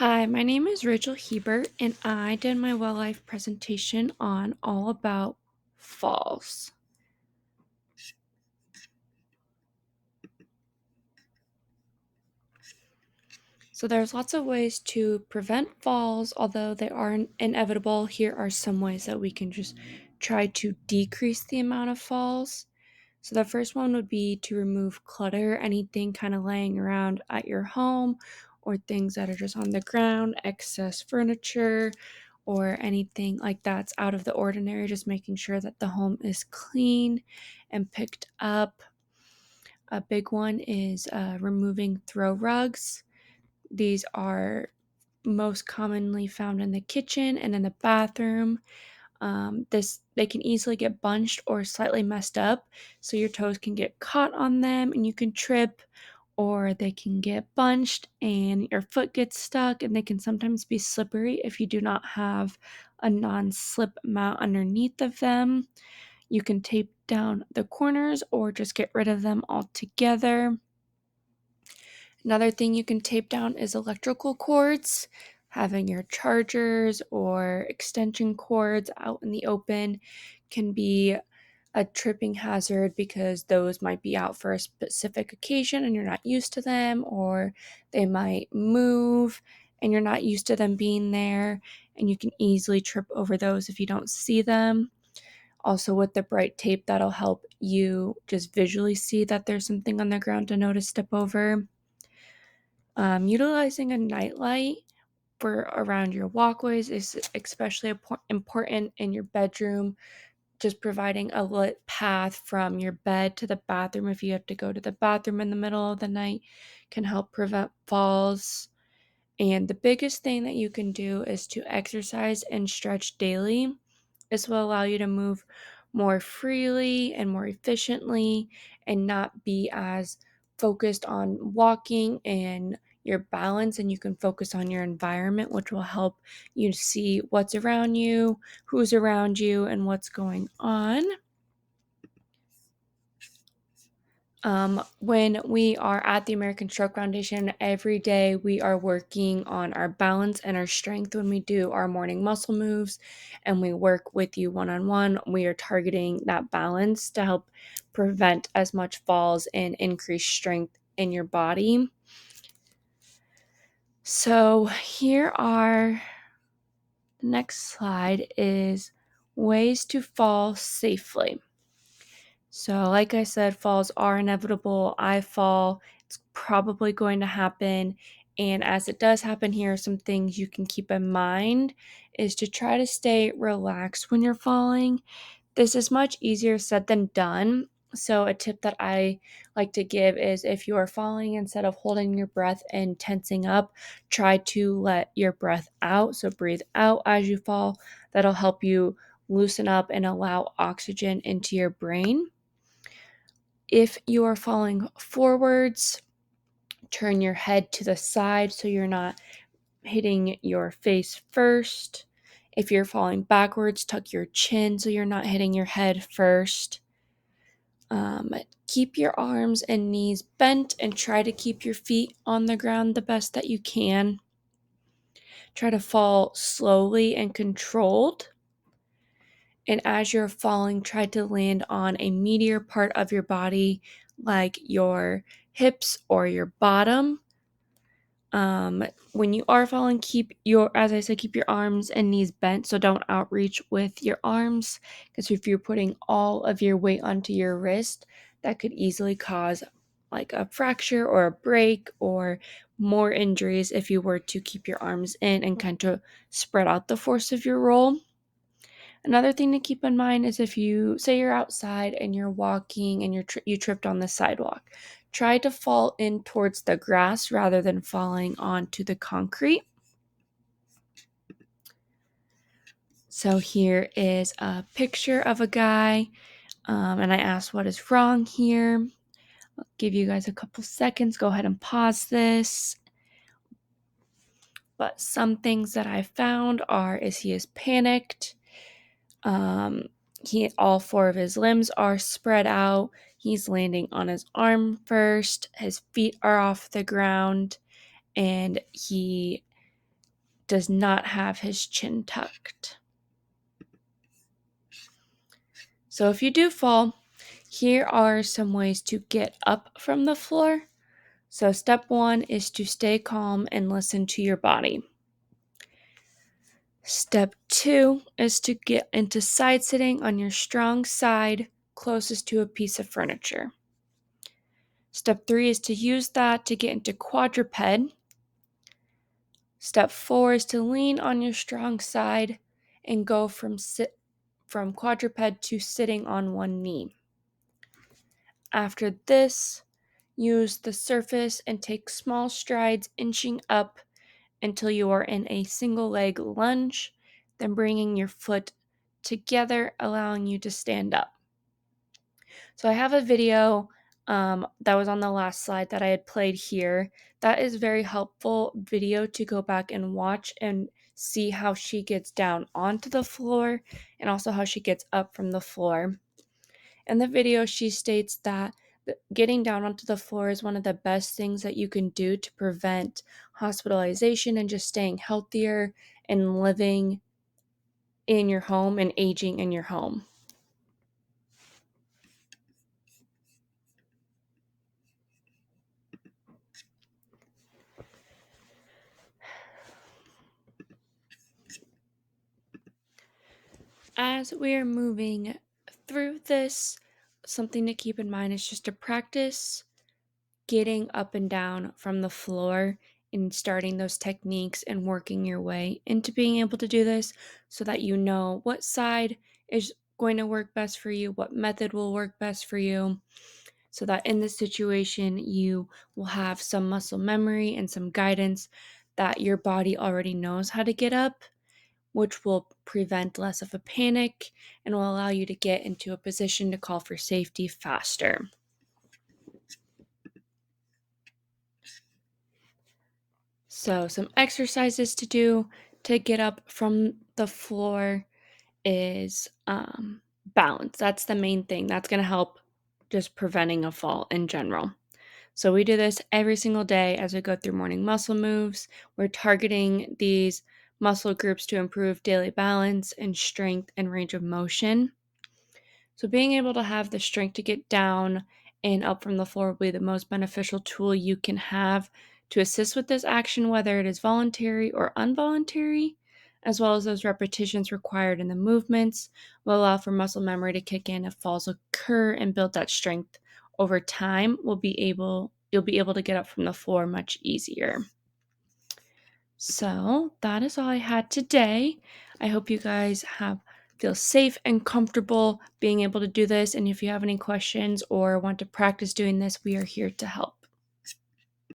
Hi, my name is Rachel Hebert, and I did my well life presentation on all about falls. So there's lots of ways to prevent falls, although they are inevitable. Here are some ways that we can just try to decrease the amount of falls. So the first one would be to remove clutter, anything kind of laying around at your home or things that are just on the ground, excess furniture, or anything like that's out of the ordinary, just making sure that the home is clean and picked up. A big one is removing throw rugs. These are most commonly found in the kitchen and in the bathroom. They can easily get bunched or slightly messed up, so your toes can get caught on them and you can trip, or they can get bunched and your foot gets stuck, and they can sometimes be slippery if you do not have a non-slip mount underneath of them. You can tape down the corners or just get rid of them altogether. Another thing you can tape down is electrical cords. Having your chargers or extension cords out in the open can be a tripping hazard because those might be out for a specific occasion and you're not used to them, or they might move and you're not used to them being there, and you can easily trip over those if you don't see them. Also, with the bright tape, that'll help you just visually see that there's something on the ground to know to step over. Utilizing a nightlight for around your walkways is especially important in your bedroom. Just providing a lit path from your bed to the bathroom if you have to go to the bathroom in the middle of the night can help prevent falls. And the biggest thing that you can do is to exercise and stretch daily. This will allow you to move more freely and more efficiently and not be as focused on walking and your balance, and you can focus on your environment, which will help you see what's around you, who's around you, and what's going on. When we are at the American Stroke Foundation, every day we are working on our balance and our strength when we do our morning muscle moves, and we work with you one on one. We are targeting that balance to help prevent as much falls and increase strength in your body. So, here are the next slide is ways to fall safely. So, like I said, falls are inevitable. I fall, it's probably going to happen. And as it does happen, here are some things you can keep in mind is to try to stay relaxed when you're falling. This is much easier said than done. So, a tip that I like to give is if you are falling, instead of holding your breath and tensing up, try to let your breath out. So, breathe out as you fall. That'll help you loosen up and allow oxygen into your brain. If you are falling forwards, turn your head to the side so you're not hitting your face first. If you're falling backwards, tuck your chin so you're not hitting your head first. Keep your arms and knees bent and try to keep your feet on the ground the best that you can. Try to fall slowly and controlled. And as you're falling, try to land on a meatier part of your body, like your hips or your bottom. When you are falling, as I said, keep your arms and knees bent, so don't outreach with your arms, because if you're putting all of your weight onto your wrist, that could easily cause like a fracture or a break or more injuries if you were to keep your arms in and kind of spread out the force of your roll. Another thing to keep in mind is if you say you're outside and you're walking and you tripped on the sidewalk, try to fall in towards the grass rather than falling onto the concrete. So here is a picture of a guy, and I asked what is wrong here. I'll give you guys a couple seconds. Go ahead and pause this. But some things that I found is he is panicked. Um, all four of his limbs are spread out. He's landing on his arm first. His feet are off the ground, and he does not have his chin tucked. So if you do fall, here are some ways to get up from the floor. So step 1 is to stay calm and listen to your body. Step 2 is to get into side sitting on your strong side closest to a piece of furniture. Step 3 is to use that to get into quadruped. Step 4 is to lean on your strong side and go from quadruped to sitting on one knee. After this, use the surface and take small strides inching up until you are in a single leg lunge, then bringing your foot together, allowing you to stand up. So I have a video that was on the last slide that I had played here. That is very helpful video to go back and watch and see how she gets down onto the floor and also how she gets up from the floor. In the video, she states that getting down onto the floor is one of the best things that you can do to prevent hospitalization and just staying healthier and living in your home and aging in your home. As we are moving through this, something to keep in mind is just to practice getting up and down from the floor and starting those techniques and working your way into being able to do this so that you know what side is going to work best for you, what method will work best for you, so that in this situation you will have some muscle memory and some guidance that your body already knows how to get up, which will prevent less of a panic and will allow you to get into a position to call for safety faster. So, some exercises to do to get up from the floor is balance. That's the main thing. That's going to help just preventing a fall in general. So, we do this every single day as we go through morning muscle moves. We're targeting these muscle groups to improve daily balance and strength and range of motion. So, being able to have the strength to get down and up from the floor will be the most beneficial tool you can have to assist with this action, whether it is voluntary or involuntary, as well as those repetitions required in the movements will allow for muscle memory to kick in if falls occur and build that strength over time. You'll be able to get up from the floor much easier. So that is all I had today. I hope you guys feel safe and comfortable being able to do this. And if you have any questions or want to practice doing this, we are here to help.